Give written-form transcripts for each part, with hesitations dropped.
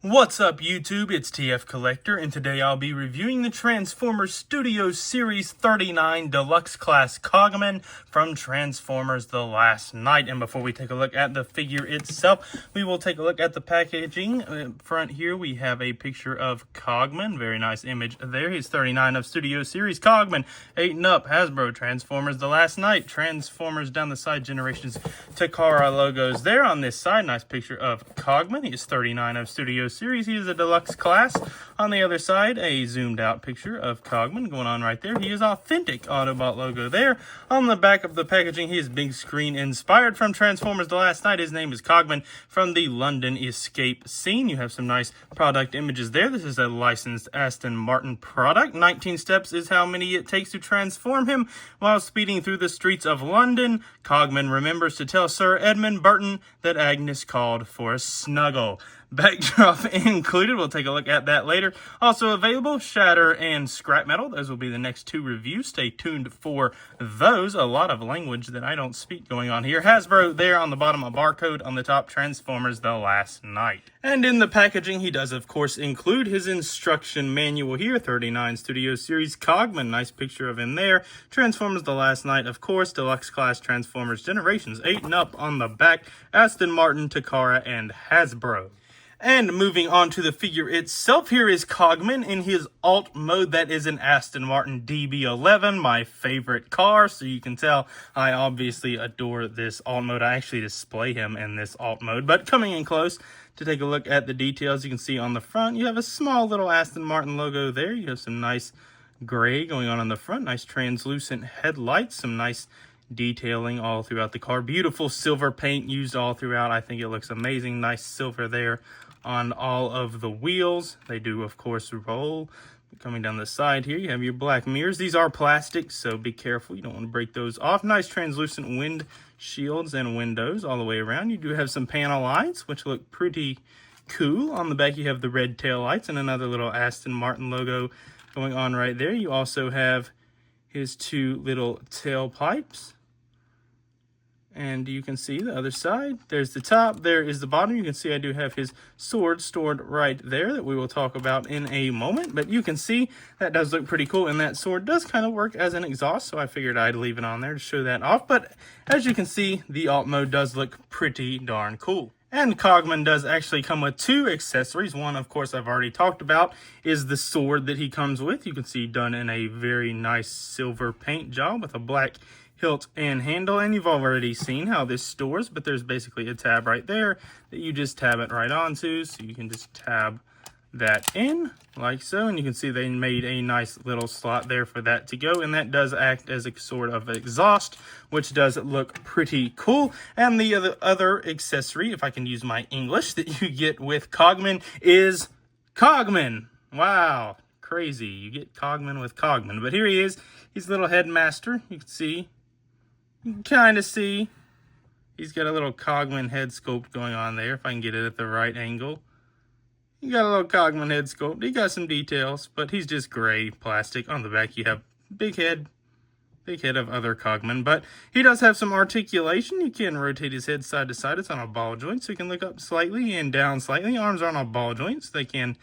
What's up YouTube, it's TF Collector, and today I'll be reviewing the Transformers Studio Series 39 Deluxe Class COGMAN from Transformers The Last Night. And before we take a look at the figure itself, we will take a look at the packaging. Front here we have a picture of COGMAN, very nice image there. He's 39 of Studio Series COGMAN, 8 and up, Hasbro, Transformers The Last Night, Transformers down the side, Generations, Takara logos there. On this side, nice picture of COGMAN. He is 39 of Studio Series. He is a deluxe class. On the other side, a zoomed out picture of COGMAN going on right there. He is authentic Autobot logo there. On the back of the packaging, he is big screen inspired from Transformers The Last Night. His name is COGMAN from the London escape scene. You have some nice product images there. This is a licensed Aston Martin product. 19 steps is how many it takes to transform him while speeding through the streets of London. COGMAN remembers to tell Sir Edmund Burton that Agnes called for a snuggle. Backdrop included. We'll take a look at that later. Also available, Shatter and Scrap Metal. Those will be the next two reviews. Stay tuned for those. A lot of language that I don't speak going on here. Hasbro there on the bottom, a barcode on the top, Transformers The Last Night. And in the packaging, he does, of course, include his instruction manual here. 39 Studio Series COGMAN. Nice picture of him there. Transformers The Last Night, of course. Deluxe Class Transformers Generations 8 and up on the back. Aston Martin, Takara, and Hasbro. And moving on to the figure itself, here is COGMAN in his alt mode. That is an Aston Martin DB11, my favorite car. So you can tell I obviously adore this alt mode. I actually display him in this alt mode. But coming in close to take a look at the details, you can see on the front, you have a small little Aston Martin logo there. You have some nice gray going on the front, nice translucent headlights, some nice detailing all throughout the car. Beautiful silver paint used all throughout. I think it looks amazing. Nice silver there on all of the wheels. They do, of course, roll. Coming down the side here, you have your black mirrors. These are plastic, so be careful. You don't want to break those off. Nice translucent wind shields and windows all the way around. You do have some panel lights, which look pretty cool. On the back, you have the red tail lights and another little Aston Martin logo going on right there. You also have his two little tailpipes. And you can see the other side. There's the top. There is the bottom. You can see I do have his sword stored right there that we will talk about in a moment. But you can see that does look pretty cool. And that sword does kind of work as an exhaust. So I figured I'd leave it on there to show that off. But as you can see, the alt mode does look pretty darn cool. And COGMAN does actually come with two accessories. One, of course, I've already talked about, is the sword that he comes with. You can see done in a very nice silver paint job with a black hilt and handle, and you've already seen how this stores, but there's basically a tab right there that you just tab it right onto, so you can just tab that in like so, and you can see they made a nice little slot there for that to go, and that does act as a sort of exhaust, which does look pretty cool. And the other accessory, if I can use my English, that you get with COGMAN is COGMAN. Wow, crazy. You get COGMAN with COGMAN. But here he is. He's a little headmaster. You can see. You can kind of see he's got a little COGMAN head sculpt going on there, if I can get it at the right angle. You got a little COGMAN head sculpt. He got some details, but he's just gray plastic. On the back, you have big head of other COGMAN, but he does have some articulation. You can rotate his head side to side. It's on a ball joint, so he can look up slightly and down slightly. Arms are on a ball joint, so they can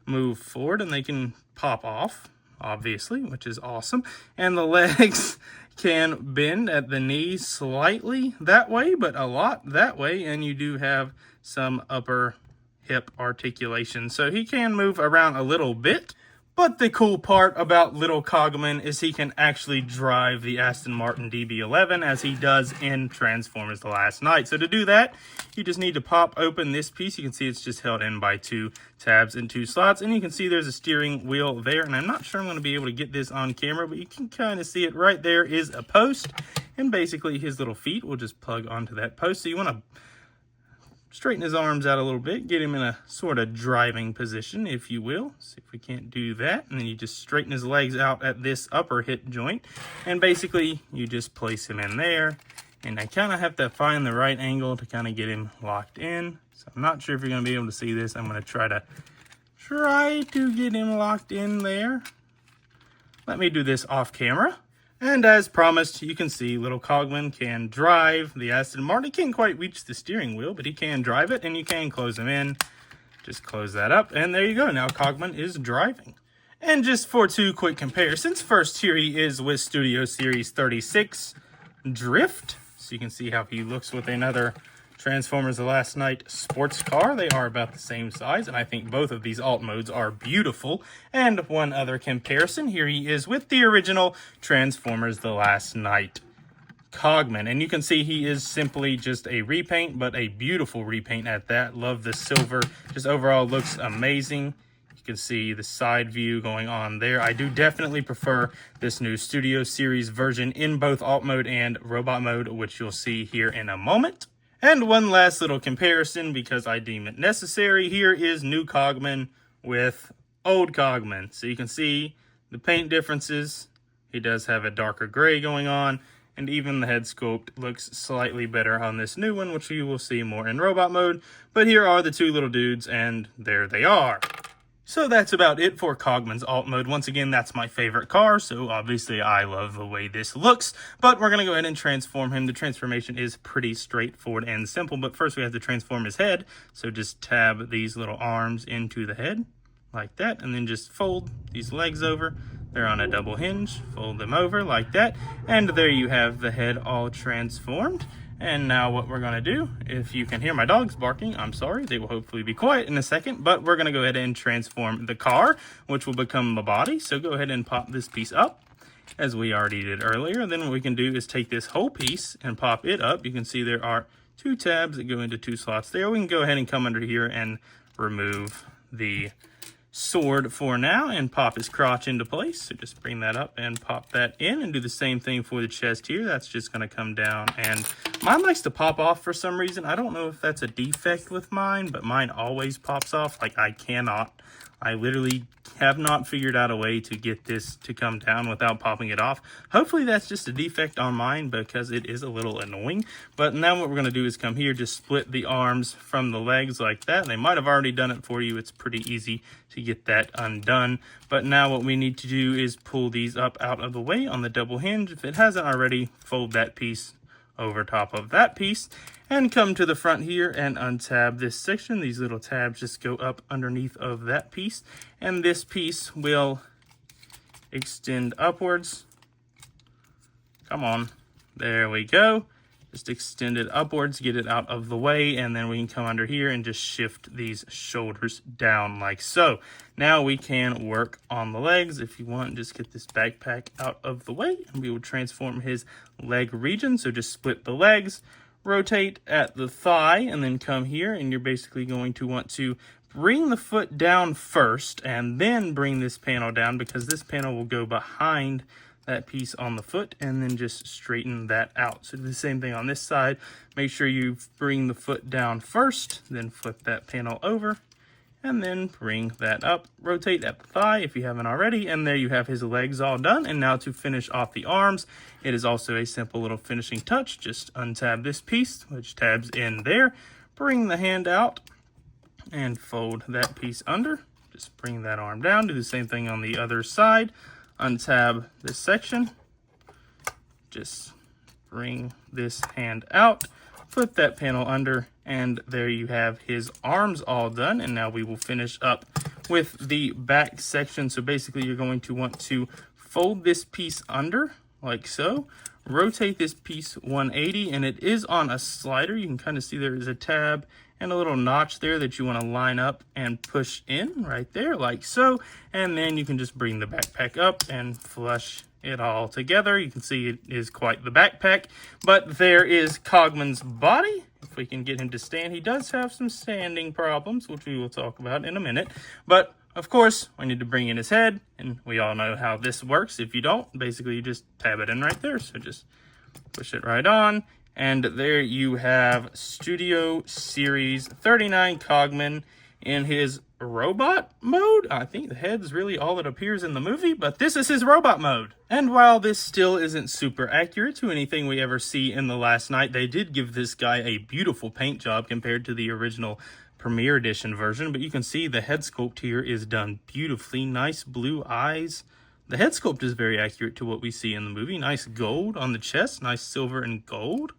move forward and they can pop off, obviously, which is awesome. And the legs can bend at the knees slightly that way, but a lot that way, and you do have some upper hip articulation, so he can move around a little bit. But the cool part about little COGMAN is he can actually drive the Aston Martin DB11 as he does in Transformers The Last Night. So to do that, you just need to pop open this piece. You can see it's just held in by two tabs and two slots. And you can see there's a steering wheel there. And I'm not sure I'm going to be able to get this on camera, but you can kind of see it right there is a post. And basically his little feet will just plug onto that post. So you want to straighten his arms out a little bit, get him in a sort of driving position, if you will. See if we can't do that. And then you just straighten his legs out at this upper hip joint. And basically, you just place him in there. And I kind of have to find the right angle to kind of get him locked in. So I'm not sure if you're going to be able to see this. I'm going to try to get him locked in there. Let me do this off camera. And as promised, you can see little COGMAN can drive the Aston Martin. He can't quite reach the steering wheel, but he can drive it, and you can close him in Just close that up, and there you go. Now COGMAN is driving. And just for two quick comparisons, first here he is with Studio Series 36 Drift. So you can see how he looks with another Transformers The Last Night sports car. They are about the same size, and I think both of these alt modes are beautiful. And one other comparison, here he is with the original Transformers The Last Night COGMAN, and you can see he is simply just a repaint, but a beautiful repaint at that. Love the silver, just overall looks amazing. You can see the side view going on there. I do definitely prefer this new Studio Series version in both alt mode and robot mode, which you'll see here in a moment. And one last little comparison, because I deem it necessary, here is new COGMAN with old COGMAN. So you can see the paint differences. He does have a darker gray going on, and even the head sculpt looks slightly better on this new one, which you will see more in robot mode. But here are the two little dudes, and there they are. So that's about it for COGMAN's alt mode. Once again, that's my favorite car, so obviously I love the way this looks. But we're going to go ahead and transform him. The transformation is pretty straightforward and simple, but first we have to transform his head. So just tab these little arms into the head, like that, and then just fold these legs over. They're on a double hinge, fold them over like that, and there you have the head all transformed. And now what we're gonna do, if you can hear my dogs barking, I'm sorry, they will hopefully be quiet in a second, but we're gonna go ahead and transform the car, which will become the body. So go ahead and pop this piece up, as we already did earlier. Then what we can do is take this whole piece and pop it up. You can see there are two tabs that go into two slots there. We can go ahead and come under here and remove the sword for now and pop his crotch into place. So just bring that up and pop that in, and do the same thing for the chest here. That's just going to come down, and mine likes to pop off for some reason. I don't know if that's a defect with mine, but mine always pops off. Like, I literally have not figured out a way to get this to come down without popping it off. Hopefully that's just a defect on mine, because it is a little annoying. But now what we're going to do is come here, just split the arms from the legs like that. They might have already done it for you. It's pretty easy to get that undone. But now what we need to do is pull these up out of the way on the double hinge. If it hasn't already, fold that piece over top of that piece and come to the front here and untab this section. These little tabs just go up underneath of that piece, and this piece will extend upwards. Come on, there we go. Just extend it upwards, get it out of the way, and then we can come under here and just shift these shoulders down like so. Now we can work on the legs. If you want, just get this backpack out of the way, and we will transform his leg region. So just split the legs, rotate at the thigh, and then come here, and you're basically going to want to bring the foot down first, and then bring this panel down, because this panel will go behind that piece on the foot, and then just straighten that out. So do the same thing on this side. Make sure you bring the foot down first, then flip that panel over, and then bring that up. Rotate at the thigh if you haven't already, and there you have his legs all done. And now to finish off the arms, it is also a simple little finishing touch. Just untab this piece, which tabs in there. Bring the hand out and fold that piece under. Just bring that arm down. Do the same thing on the other side. Untab this section, just bring this hand out, flip that panel under, and there you have his arms all done. And now we will finish up with the back section. So basically you're going to want to fold this piece under like so, rotate this piece 180, and it is on a slider. You can kind of see there is a tab and a little notch there that you want to line up and push in right there like so. And then you can just bring the backpack up and flush it all together. You can see it is quite the backpack. But there is COGMAN's body. If we can get him to stand, he does have some standing problems, which we will talk about in a minute. But of course, I need to bring in his head, and we all know how this works. If you don't, basically you just tab it in right there. So just push it right on. And there you have Studio Series 39 COGMAN in his robot mode. I think the head's really all that appears in the movie, but this is his robot mode. And while this still isn't super accurate to anything we ever see in The Last Night, they did give this guy a beautiful paint job compared to the original Premiere Edition version. But you can see the head sculpt here is done beautifully. Nice blue eyes. The head sculpt is very accurate to what we see in the movie. Nice gold on the chest, nice silver and gold.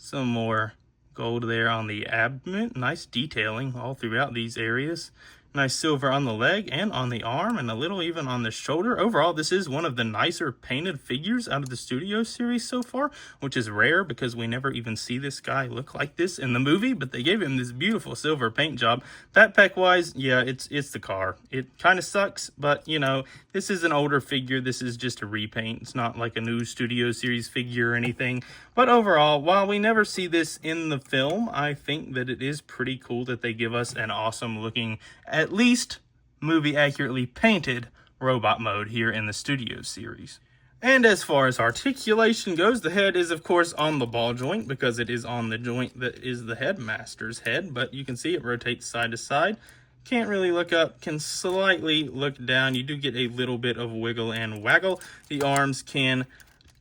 Some more Gold there on the abdomen. Nice detailing all throughout these areas. Nice silver on the leg and on the arm, and a little even on the shoulder. Overall, this is one of the nicer painted figures out of the Studio series so far, which is rare because we never even see this guy look like this in the movie, but they gave him this beautiful silver paint job. Backpack-wise, yeah, it's the car. It kind of sucks, but, you know, this is an older figure. This is just a repaint. It's not like a new Studio series figure or anything. But overall, while we never see this in the film, I think that it is pretty cool that they give us an awesome looking, at least movie accurately painted robot mode here in the Studio series. And as far as articulation goes, the head is of course on the ball joint because it is on the joint that is the headmaster's head, but you can see it rotates side to side. Can't really look up, can slightly look down. You do get a little bit of wiggle and waggle. The arms can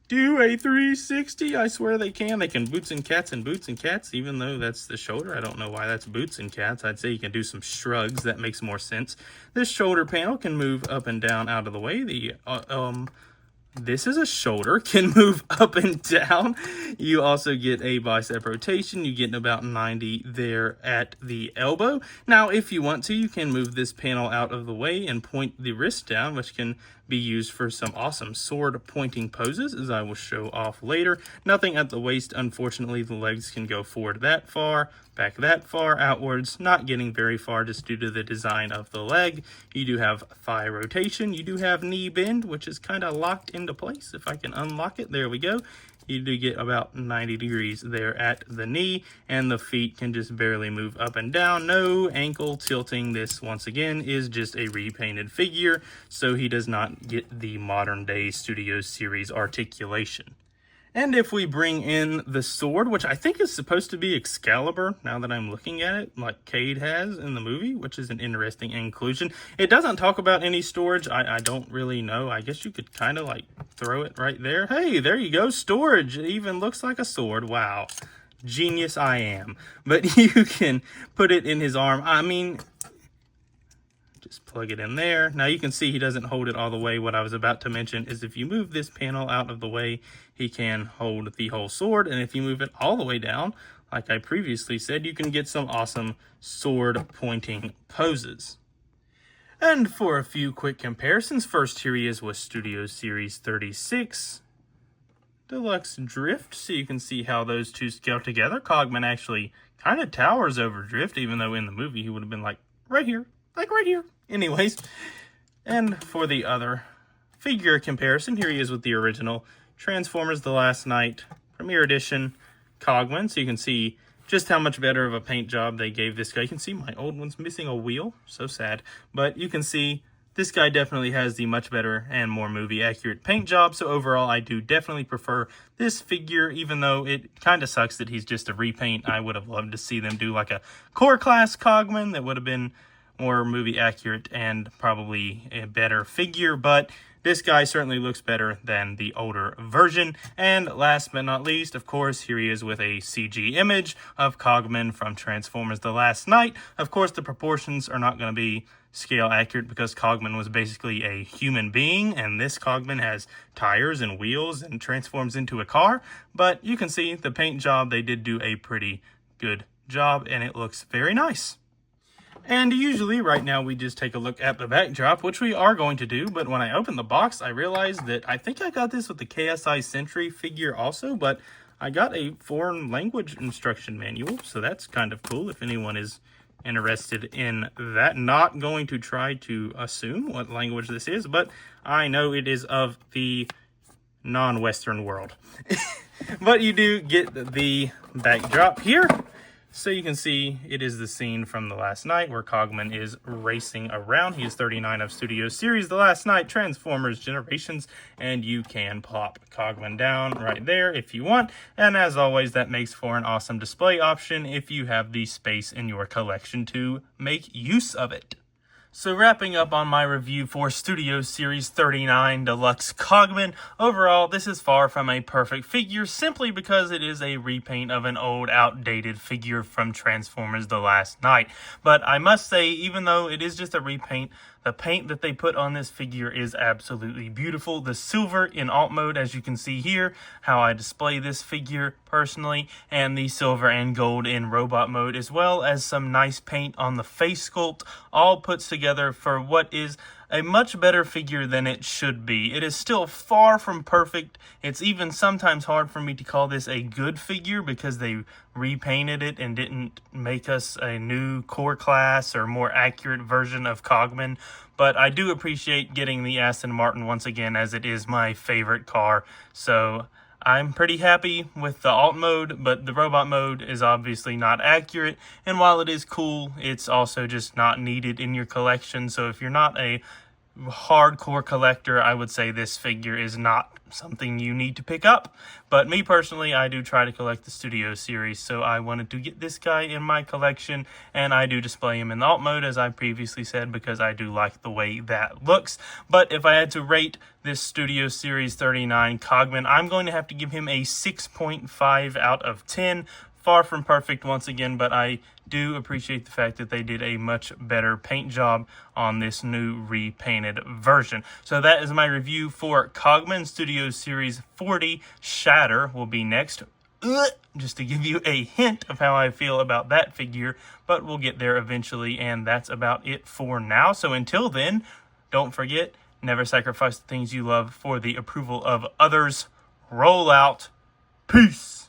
do a 360. I swear they can. They can boots and cats, even though that's the shoulder. I don't know why that's boots and cats. I'd say you can do some shrugs. That makes more sense. This shoulder panel can move up and down out of the way. This is a shoulder, can move up and down. You also get a bicep rotation. You get about 90 there at the elbow. Now, if you want to, you can move this panel out of the way and point the wrist down, which can be used for some awesome sword pointing poses, as I will show off later. Nothing at the waist, unfortunately. The legs can go forward that far, back that far, outwards, not getting very far just due to the design of the leg. You do have thigh rotation. You do have knee bend, which is kind of locked into place. If I can unlock it, there we go. You do get about 90 degrees there at the knee, and the feet can just barely move up and down. No ankle tilting. This, once again, is just a repainted figure, so he does not get the modern day Studio series articulation. And if we bring in the sword, which I think is supposed to be Excalibur, now that I'm looking at it, like Cade has in the movie, which is an interesting inclusion. It doesn't talk about any storage. I don't really know. I guess you could kind of like throw it right there. Hey, there you go. Storage. It even looks like a sword. Wow. Genius I am. But you can put it in his arm. I mean, just plug it in there. Now you can see he doesn't hold it all the way. What I was about to mention is if you move this panel out of the way, he can hold the whole sword. And if you move it all the way down, like I previously said, you can get some awesome sword pointing poses. And for a few quick comparisons, first here he is with Studio Series 36. Deluxe Drift, so you can see how those two scale together. COGMAN actually kind of towers over Drift, even though in the movie he would have been like right here. Like right here. Anyways, and for the other figure comparison, here he is with the original Transformers The Last Night Premiere Edition COGMAN. So you can see just how much better of a paint job they gave this guy. You can see my old one's missing a wheel. So sad. But you can see this guy definitely has the much better and more movie accurate paint job. So overall, I do definitely prefer this figure, even though it kind of sucks that he's just a repaint. I would have loved to see them do like a core class COGMAN that would have been more movie accurate and probably a better figure, but this guy certainly looks better than the older version. And last but not least, of course, here he is with a CG image of COGMAN from Transformers The Last Night. Of course, the proportions are not going to be scale accurate because COGMAN was basically a human being, and this COGMAN has tires and wheels and transforms into a car. But you can see the paint job, they did do a pretty good job, and it looks very nice. And usually right now we just take a look at the backdrop, which we are going to do, but when I opened the box, I realized that I think I got this with the KSI Sentry figure also, but I got a foreign language instruction manual, so that's kind of cool if anyone is interested in that. Not going to try to assume what language this is, but I know it is of the non-Western world. But you do get the backdrop here. So you can see it is the scene from The Last Night where COGMAN is racing around. He is 39 of Studio Series The Last Night, Transformers Generations, and you can plop COGMAN down right there if you want. And as always, that makes for an awesome display option if you have the space in your collection to make use of it. So wrapping up on my review for Studio Series 39 Deluxe COGMAN, overall this is far from a perfect figure simply because it is a repaint of an old outdated figure from Transformers The Last Night. But I must say, even though it is just a repaint, the paint that they put on this figure is absolutely beautiful. The silver in alt mode, as you can see here, how I display this figure, personally, and the silver and gold in robot mode, as well as some nice paint on the face sculpt, all put together for what is a much better figure than it should be. It is still far from perfect. It's even sometimes hard for me to call this a good figure because they repainted it and didn't make us a new core class or more accurate version of COGMAN. But I do appreciate getting the Aston Martin once again, as it is my favorite car. So I'm pretty happy with the alt mode, but the robot mode is obviously not accurate. And while it is cool, it's also just not needed in your collection. So if you're not a hardcore collector, I would say this figure is not something you need to pick up. But me personally, I do try to collect the Studio series, so I wanted to get this guy in my collection, and I do display him in the alt mode, as I previously said, because I do like the way that looks. But if I had to rate this Studio Series 39 COGMAN, I'm going to have to give him a 6.5 out of 10. Far from perfect once again, but I do appreciate the fact that they did a much better paint job on this new repainted version. So that is my review for COGMAN. Studio Series 40 Shatter will be next, just to give you a hint of how I feel about that figure, but we'll get there eventually, and that's about it for now. So until then, don't forget, never sacrifice the things you love for the approval of others. Roll out. Peace.